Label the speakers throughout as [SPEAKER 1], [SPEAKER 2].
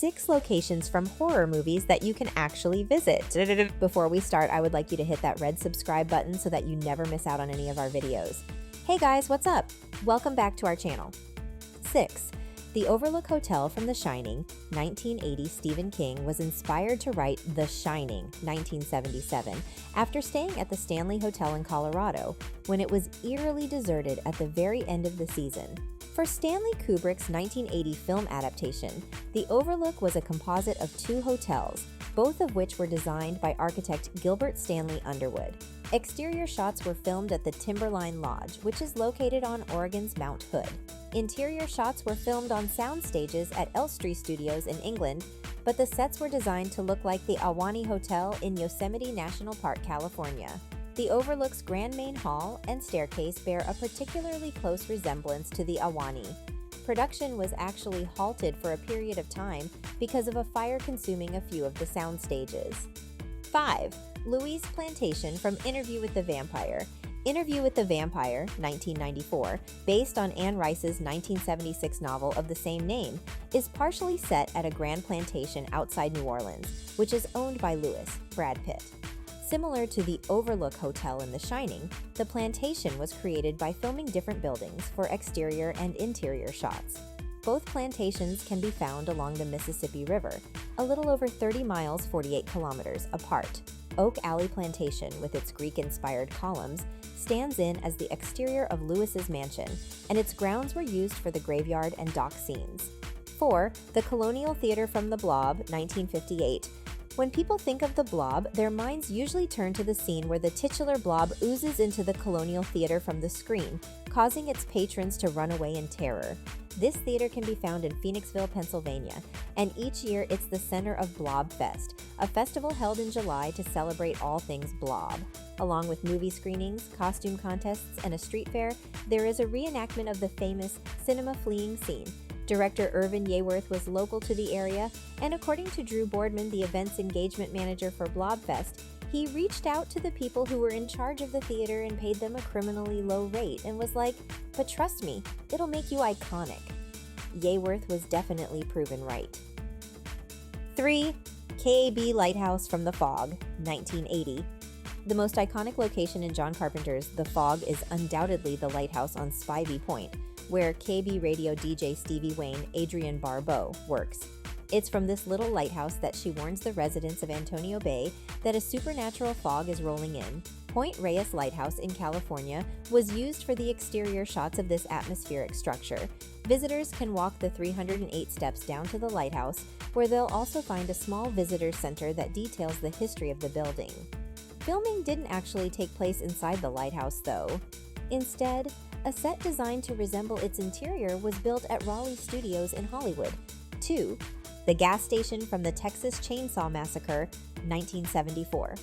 [SPEAKER 1] 6 locations from horror movies that you can actually visit. Before we start, I would like you to hit that red subscribe button so that you never miss out on any of our videos. Hey guys, what's up? Welcome back to our channel. 6. The Overlook Hotel from The Shining, 1980. Stephen King was inspired to write The Shining, 1977, after staying at the Stanley Hotel in Colorado, when it was eerily deserted at the very end of the season. For Stanley Kubrick's 1980 film adaptation, the Overlook was a composite of 2 hotels, both of which were designed by architect Gilbert Stanley Underwood. Exterior shots were filmed at the Timberline Lodge, which is located on Oregon's Mount Hood. Interior shots were filmed on sound stages at Elstree Studios in England, but the sets were designed to look like the Ahwahnee Hotel in Yosemite National Park, California. The Overlook's Grand Main Hall and staircase bear a particularly close resemblance to the Ahwahnee. Production was actually halted for a period of time because of a fire consuming a few of the sound stages. 5. Louise Plantation from Interview with the Vampire. Interview with the Vampire, 1994, based on Anne Rice's 1976 novel of the same name, is partially set at a grand plantation outside New Orleans, which is owned by Louis, Brad Pitt. Similar to the Overlook Hotel in The Shining, the plantation was created by filming different buildings for exterior and interior shots. Both plantations can be found along the Mississippi River, a little over 30 miles 48 kilometers apart. Oak Alley Plantation, with its Greek-inspired columns, stands in as the exterior of Louis's mansion, and its grounds were used for the graveyard and dock scenes. 4. The Colonial Theater from The Blob, 1958. When people think of the Blob, their minds usually turn to the scene where the titular blob oozes into the Colonial Theater from the screen, causing its patrons to run away in terror. This theater can be found in Phoenixville, Pennsylvania, and each year it's the center of Blob Fest, a festival held in July to celebrate all things blob. Along with movie screenings, costume contests, and a street fair, there is a reenactment of the famous cinema fleeing scene. Director Irvin Yeworth was local to the area, and according to Drew Boardman, the event's engagement manager for Blobfest, he reached out to the people who were in charge of the theater and paid them a criminally low rate and was like, "But trust me, it'll make you iconic." Yeworth was definitely proven right. 3. KAB Lighthouse from The Fog, 1980. The most iconic location in John Carpenter's The Fog is undoubtedly the lighthouse on Spivey Point, where KB radio DJ Stevie Wayne Adrienne Barbeau works. It's from this little lighthouse that she warns the residents of Antonio Bay that a supernatural fog is rolling in. Point Reyes Lighthouse in California was used for the exterior shots of this atmospheric structure. Visitors can walk the 308 steps down to the lighthouse, where they'll also find a small visitor center that details the history of the building. Filming didn't actually take place inside the lighthouse, though. Instead, a set designed to resemble its interior was built at Raleigh Studios in Hollywood. 2. The gas station from the Texas Chainsaw Massacre, 1974.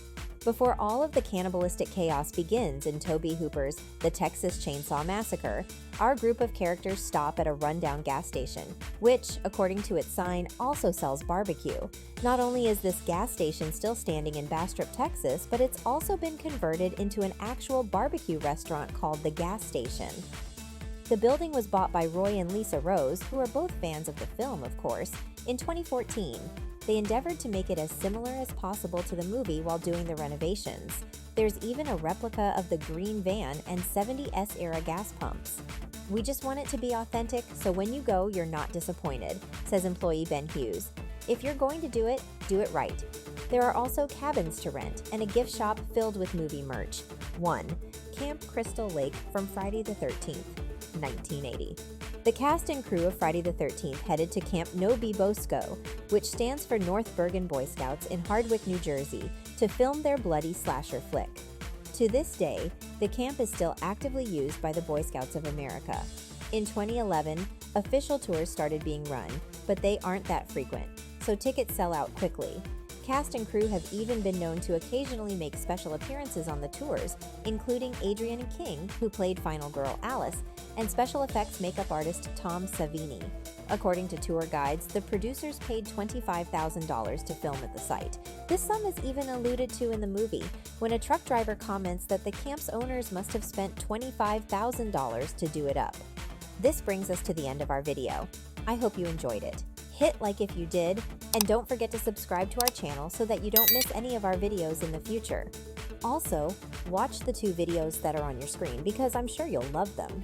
[SPEAKER 1] Before all of the cannibalistic chaos begins in Tobe Hooper's The Texas Chainsaw Massacre, our group of characters stop at a rundown gas station, which, according to its sign, also sells barbecue. Not only is this gas station still standing in Bastrop, Texas, but it's also been converted into an actual barbecue restaurant called The Gas Station. The building was bought by Roy and Lisa Rose, who are both fans of the film, of course, in 2014. They endeavored to make it as similar as possible to the movie while doing the renovations. There's even a replica of the green van and 70s-era gas pumps. "We just want it to be authentic, so when you go, you're not disappointed," says employee Ben Hughes. "If you're going to do it right." There are also cabins to rent and a gift shop filled with movie merch. 1. Camp Crystal Lake from Friday the 13th, 1980. The cast and crew of Friday the 13th headed to Camp No Be Bosco, which stands for North Bergen Boy Scouts in Hardwick, New Jersey, to film their bloody slasher flick. To this day, the camp is still actively used by the Boy Scouts of America. In 2011, official tours started being run, but they aren't that frequent, so tickets sell out quickly. Cast and crew have even been known to occasionally make special appearances on the tours, including Adrienne King, who played Final Girl Alice, and special effects makeup artist Tom Savini. According to tour guides, the producers paid $25,000 to film at the site. This sum is even alluded to in the movie, when a truck driver comments that the camp's owners must have spent $25,000 to do it up. This brings us to the end of our video. I hope you enjoyed it. Hit like if you did, and don't forget to subscribe to our channel so that you don't miss any of our videos in the future. Also, watch the 2 videos that are on your screen because I'm sure you'll love them.